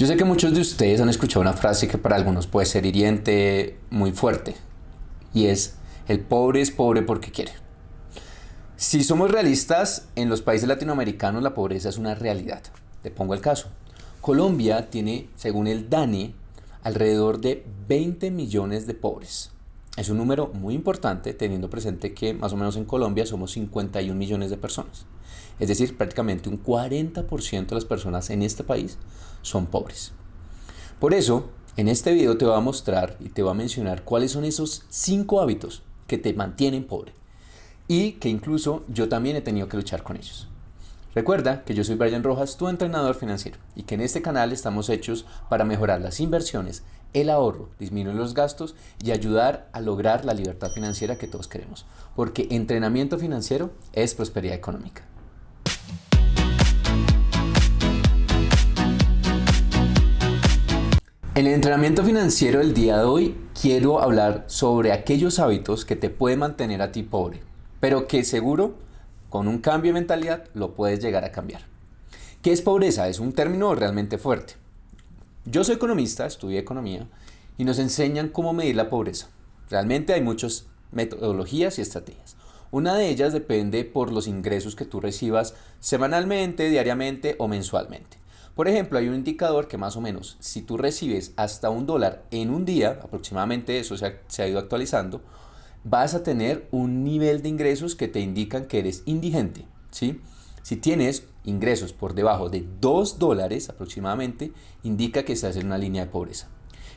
Yo sé que muchos de ustedes han escuchado una frase que para algunos puede ser hiriente, muy fuerte, y el pobre es pobre porque quiere. Si somos realistas, en los países latinoamericanos la pobreza es una realidad. Te pongo el caso. Colombia tiene, según el DANE, alrededor de 20 millones de pobres. Es un número muy importante teniendo presente que más o menos en Colombia somos 51 millones de personas. Es decir, prácticamente un 40% de las personas en este país son pobres. Por eso, en este video te voy a mostrar y te voy a mencionar cuáles son esos 5 hábitos que te mantienen pobre y que incluso yo también he tenido que luchar con ellos. Recuerda que yo soy Brian Rojas, tu entrenador financiero, y que en este canal estamos hechos para mejorar las inversiones, el ahorro, disminuir los gastos y ayudar a lograr la libertad financiera que todos queremos. Porque entrenamiento financiero es prosperidad económica. En el entrenamiento financiero del día de hoy quiero hablar sobre aquellos hábitos que te pueden mantener a ti pobre, pero que seguro con un cambio de mentalidad lo puedes llegar a cambiar. ¿Qué es pobreza? Es un término realmente fuerte. Yo soy economista, estudié economía y nos enseñan cómo medir la pobreza. Realmente hay muchas metodologías y estrategias. Una de ellas depende por los ingresos que tú recibas semanalmente, diariamente o mensualmente. Por ejemplo, hay un indicador que más o menos, si tú recibes hasta $1 en un día, aproximadamente eso se ha ido actualizando, vas a tener un nivel de ingresos que te indican que eres indigente, ¿sí? Si tienes ingresos por debajo de $2 aproximadamente, indica que estás en una línea de pobreza.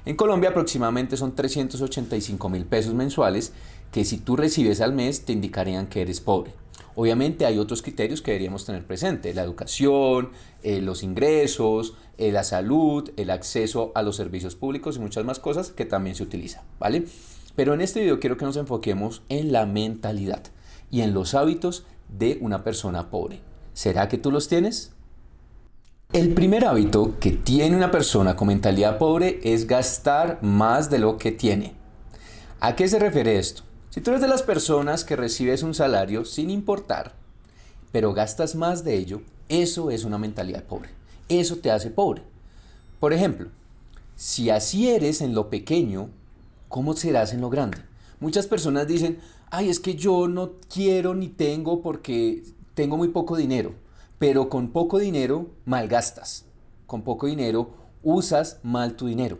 En Colombia aproximadamente son 385.000 pesos mensuales que si tú recibes al mes te indicarían que eres pobre. Obviamente hay otros criterios que deberíamos tener presente: la educación, los ingresos, la salud, el acceso a los servicios públicos y muchas más cosas que también se utilizan, ¿vale? Pero en este video quiero que nos enfoquemos en la mentalidad y en los hábitos de una persona pobre. ¿Será que tú los tienes? El primer hábito que tiene una persona con mentalidad pobre es gastar más de lo que tiene. ¿A qué se refiere esto? Si tú eres de las personas que recibes un salario sin importar, pero gastas más de ello, eso es una mentalidad pobre. Eso te hace pobre. Por ejemplo, si así eres en lo pequeño, ¿cómo serás en lo grande? Muchas personas dicen, ay, es que yo no quiero ni tengo porque tengo muy poco dinero. Pero con poco dinero malgastas. Con poco dinero usas mal tu dinero.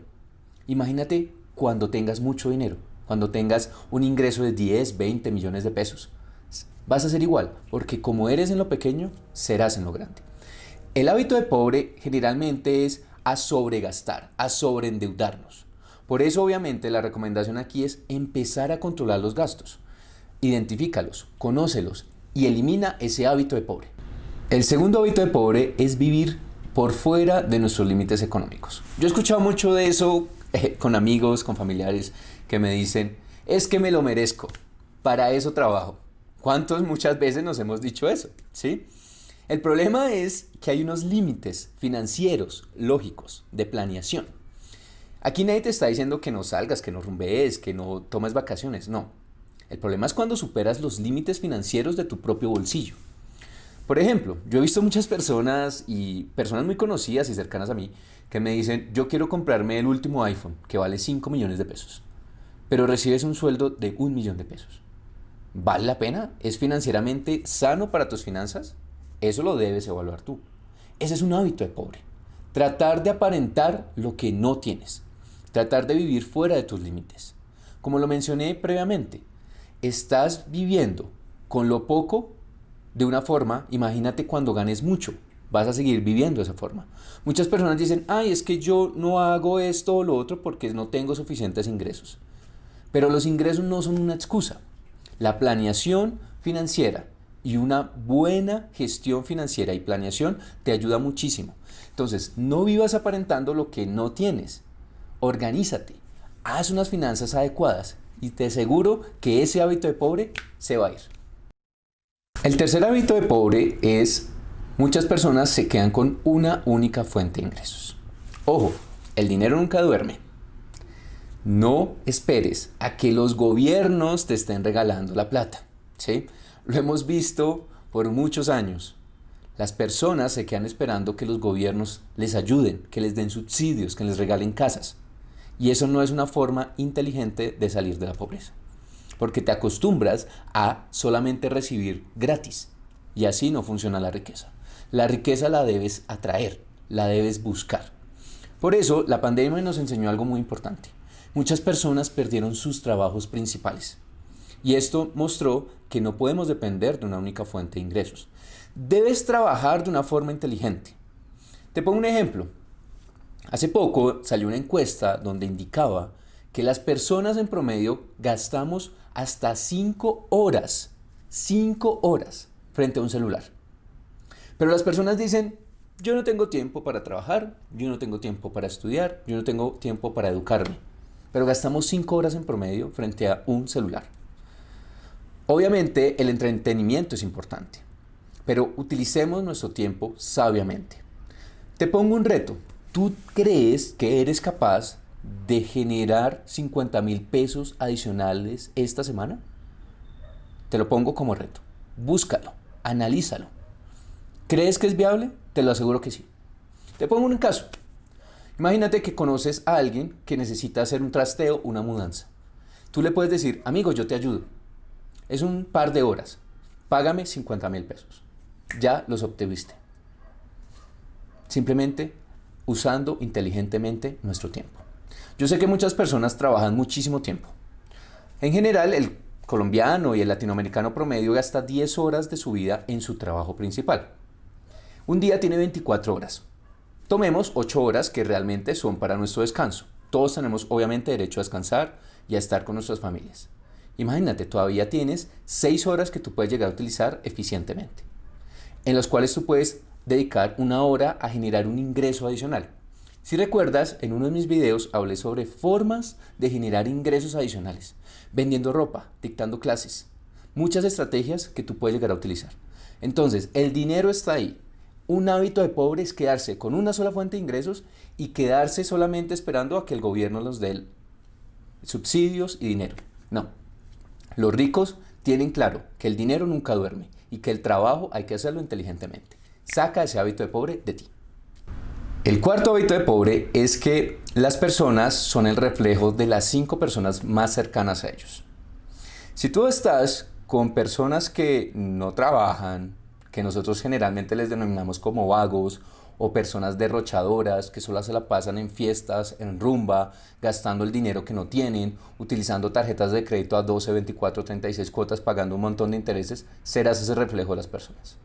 Imagínate cuando tengas mucho dinero, cuando tengas un ingreso de 10, 20 millones de pesos. Vas a ser igual, porque como eres en lo pequeño, serás en lo grande. El hábito de pobre generalmente es a sobregastar, a sobreendeudarnos. Por eso obviamente la recomendación aquí es empezar a controlar los gastos. Identifícalos, conócelos y elimina ese hábito de pobre. El segundo hábito de pobre es vivir por fuera de nuestros límites económicos. Yo he escuchado mucho de eso con amigos, con familiares que me dicen, es que me lo merezco, para eso trabajo. ¿Cuántos muchas veces nos hemos dicho eso? ¿Sí? El problema es que hay unos límites financieros, lógicos, de planeación. Aquí nadie te está diciendo que no salgas, que no rumbees, que no tomes vacaciones, no. El problema es cuando superas los límites financieros de tu propio bolsillo. Por ejemplo, yo he visto muchas personas y personas muy conocidas y cercanas a mí que me dicen, yo quiero comprarme el último iPhone que vale 5 millones de pesos, pero recibes un sueldo de 1 millón de pesos. ¿Vale la pena? ¿Es financieramente sano para tus finanzas? Eso lo debes evaluar tú. Ese es un hábito de pobre. Tratar de aparentar lo que no tienes. Tratar de vivir fuera de tus límites. Como lo mencioné previamente, estás viviendo con lo poco de una forma. Imagínate cuando ganes mucho, vas a seguir viviendo de esa forma. Muchas personas dicen, ay, es que yo no hago esto o lo otro porque no tengo suficientes ingresos. Pero los ingresos no son una excusa. La planeación financiera y una buena gestión financiera y planeación te ayuda muchísimo. Entonces, no vivas aparentando lo que no tienes. Organízate, haz unas finanzas adecuadas y te aseguro que ese hábito de pobre se va a ir. El tercer hábito de pobre es, muchas personas se quedan con una única fuente de ingresos. Ojo, el dinero nunca duerme. No esperes a que los gobiernos te estén regalando la plata, ¿sí? Lo hemos visto por muchos años. Las personas se quedan esperando que los gobiernos les ayuden, que les den subsidios, que les regalen casas. Y eso no es una forma inteligente de salir de la pobreza, porque te acostumbras a solamente recibir gratis. Y así no funciona la riqueza. La riqueza la debes atraer, la debes buscar. Por eso la pandemia nos enseñó algo muy importante. Muchas personas perdieron sus trabajos principales. Y esto mostró que no podemos depender de una única fuente de ingresos. Debes trabajar de una forma inteligente. Te pongo un ejemplo. Hace poco salió una encuesta donde indicaba que las personas en promedio gastamos hasta 5 horas frente a un celular. Pero las personas dicen, yo no tengo tiempo para trabajar, yo no tengo tiempo para estudiar, yo no tengo tiempo para educarme. Pero gastamos 5 horas en promedio frente a un celular. Obviamente el entretenimiento es importante, pero utilicemos nuestro tiempo sabiamente. Te pongo un reto. ¿Tú crees que eres capaz de generar 50,000 pesos adicionales esta semana? Te lo pongo como reto. Búscalo, analízalo. ¿Crees que es viable? Te lo aseguro que sí. Te pongo un caso. Imagínate que conoces a alguien que necesita hacer un trasteo, una mudanza. Tú le puedes decir, amigo, yo te ayudo. Es un par de horas. Págame 50,000 pesos. Ya los obtuviste. Simplemente usando inteligentemente nuestro tiempo. Yo sé que muchas personas trabajan muchísimo tiempo. En general, el colombiano y el latinoamericano promedio gasta 10 horas de su vida en su trabajo principal. Un día tiene 24 horas. Tomemos 8 horas que realmente son para nuestro descanso. Todos tenemos obviamente derecho a descansar y a estar con nuestras familias. Imagínate, todavía tienes 6 horas que tú puedes llegar a utilizar eficientemente, en las cuales tú puedes dedicar 1 hora a generar un ingreso adicional. Si recuerdas, en uno de mis videos hablé sobre formas de generar ingresos adicionales, vendiendo ropa, dictando clases, muchas estrategias que tú puedes llegar a utilizar. Entonces, el dinero está ahí. Un hábito de pobre es quedarse con una sola fuente de ingresos y quedarse solamente esperando a que el gobierno nos dé subsidios y dinero. No. Los ricos tienen claro que el dinero nunca duerme y que el trabajo hay que hacerlo inteligentemente. Saca ese hábito de pobre de ti. El cuarto hábito de pobre es que las personas son el reflejo de las 5 personas más cercanas a ellos. Si tú estás con personas que no trabajan, que nosotros generalmente les denominamos como vagos, o personas derrochadoras que solo se la pasan en fiestas, en rumba, gastando el dinero que no tienen, utilizando tarjetas de crédito a 12, 24, 36 cuotas, pagando un montón de intereses, serás ese reflejo de las personas.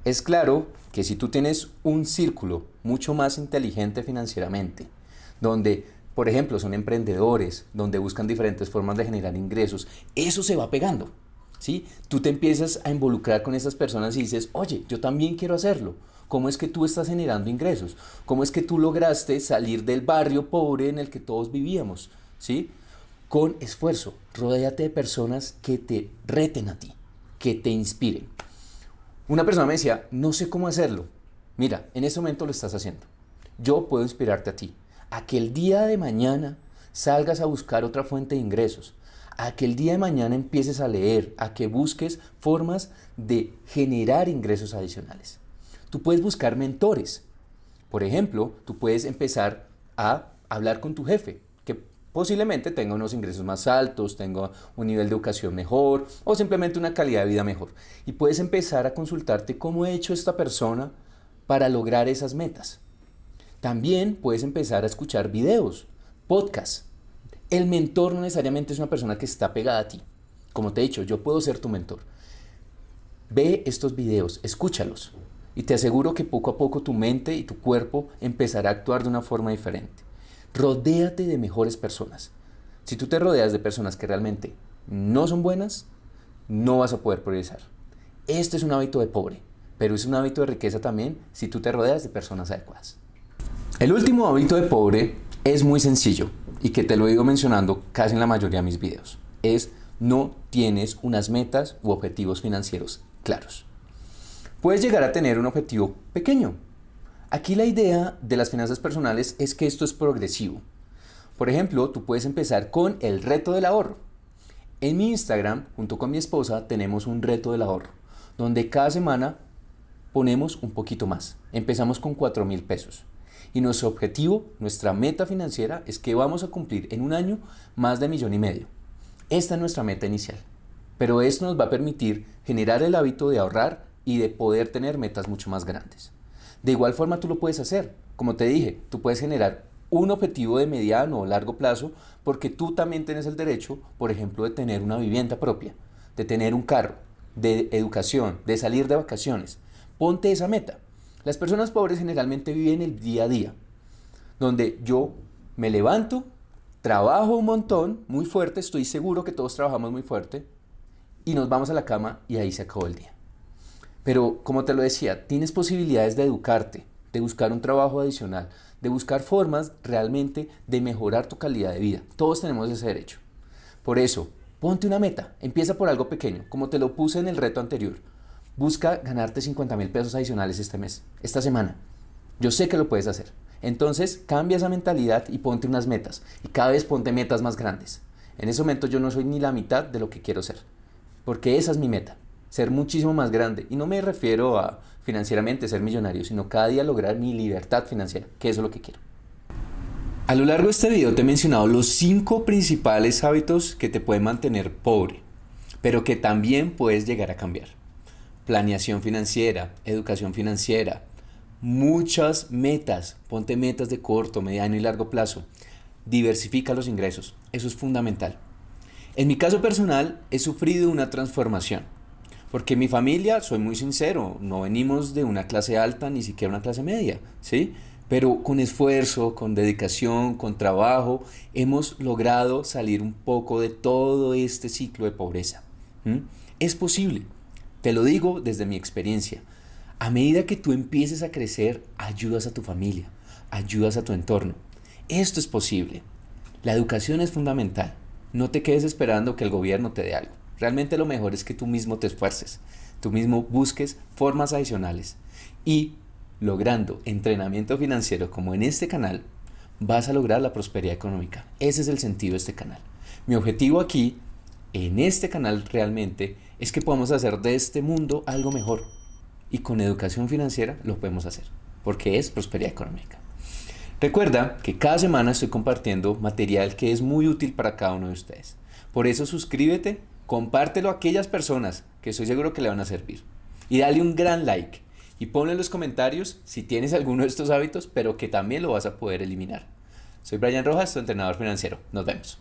Es claro que si tú tienes un círculo mucho más inteligente financieramente, donde, por ejemplo, son emprendedores, donde buscan diferentes formas de generar ingresos, eso se va pegando, ¿sí? Tú te empiezas a involucrar con esas personas y dices, oye, yo también quiero hacerlo. ¿Cómo es que tú estás generando ingresos? ¿Cómo es que tú lograste salir del barrio pobre en el que todos vivíamos? ¿Sí? Con esfuerzo. Rodéate de personas que te reten a ti, que te inspiren. Una persona me decía, no sé cómo hacerlo. Mira, en este momento lo estás haciendo. Yo puedo inspirarte a ti, a que el día de mañana salgas a buscar otra fuente de ingresos, a que el día de mañana empieces a leer, a que busques formas de generar ingresos adicionales. Tú puedes buscar mentores. Por ejemplo, tú puedes empezar a hablar con tu jefe, que posiblemente tenga unos ingresos más altos, tenga un nivel de educación mejor o simplemente una calidad de vida mejor. Y puedes empezar a consultarte cómo ha hecho esta persona para lograr esas metas. También puedes empezar a escuchar videos, podcasts. El mentor no necesariamente es una persona que está pegada a ti. Como te he dicho, yo puedo ser tu mentor. Ve estos videos, escúchalos. Y te aseguro que poco a poco tu mente y tu cuerpo empezará a actuar de una forma diferente. Rodéate de mejores personas. Si tú te rodeas de personas que realmente no son buenas, no vas a poder progresar. Este es un hábito de pobre, pero es un hábito de riqueza también si tú te rodeas de personas adecuadas. El último hábito de pobre es muy sencillo y que te lo he ido mencionando casi en la mayoría de mis videos. Es no tienes unas metas u objetivos financieros claros. Puedes llegar a tener un objetivo pequeño. Aquí la idea de las finanzas personales es que esto es progresivo. Por ejemplo, tú puedes empezar con el reto del ahorro. En mi Instagram, junto con mi esposa, tenemos un reto del ahorro, donde cada semana ponemos un poquito más. Empezamos con 4.000 pesos. Y nuestro objetivo, nuestra meta financiera es que vamos a cumplir en un año más de 1,5 millones. Esta es nuestra meta inicial. Pero esto nos va a permitir generar el hábito de ahorrar y de poder tener metas mucho más grandes. De igual forma tú lo puedes hacer. Como te dije, tú puedes generar un objetivo de mediano o largo plazo porque tú también tienes el derecho, por ejemplo, de tener una vivienda propia, de tener un carro, de educación, de salir de vacaciones. Ponte esa meta. Las personas pobres generalmente viven el día a día, donde yo me levanto, trabajo un montón, muy fuerte, estoy seguro que todos trabajamos muy fuerte, y nos vamos a la cama y ahí se acabó el día. Pero como te lo decía, tienes posibilidades de educarte, de buscar un trabajo adicional, de buscar formas realmente de mejorar tu calidad de vida. Todos tenemos ese derecho. Por eso, ponte una meta, empieza por algo pequeño, como te lo puse en el reto anterior. Busca ganarte 50,000 pesos adicionales este mes, esta semana. Yo sé que lo puedes hacer. Entonces, cambia esa mentalidad y ponte unas metas. Y cada vez ponte metas más grandes. En ese momento yo no soy ni la mitad de lo que quiero ser. Porque esa es mi meta, ser muchísimo más grande. Y no me refiero a financieramente ser millonario, sino cada día lograr mi libertad financiera, que eso es lo que quiero. A lo largo de este video te he mencionado los 5 principales hábitos que te pueden mantener pobre, pero que también puedes llegar a cambiar. Planeación financiera, educación financiera, muchas metas, ponte metas de corto, mediano y largo plazo. Diversifica los ingresos, eso es fundamental. En mi caso personal he sufrido una transformación, porque mi familia, soy muy sincero, no venimos de una clase alta ni siquiera una clase media, ¿sí? Pero con esfuerzo, con dedicación, con trabajo, hemos logrado salir un poco de todo este ciclo de pobreza. Es posible, te lo digo desde mi experiencia. A medida que tú empieces a crecer, ayudas a tu familia, ayudas a tu entorno. Esto es posible. La educación es fundamental. No te quedes esperando que el gobierno te dé algo. Realmente lo mejor es que tú mismo te esfuerces, tú mismo busques formas adicionales y logrando entrenamiento financiero como en este canal, vas a lograr la prosperidad económica. Ese es el sentido de este canal. Mi objetivo aquí, en este canal realmente, es que podamos hacer de este mundo algo mejor. Y con educación financiera lo podemos hacer, porque es prosperidad económica. Recuerda que cada semana estoy compartiendo material que es muy útil para cada uno de ustedes. Por eso suscríbete, compártelo a aquellas personas que estoy seguro que le van a servir. Y dale un gran like. Y ponle en los comentarios si tienes alguno de estos hábitos, pero que también lo vas a poder eliminar. Soy Brian Rojas, tu entrenador financiero. Nos vemos.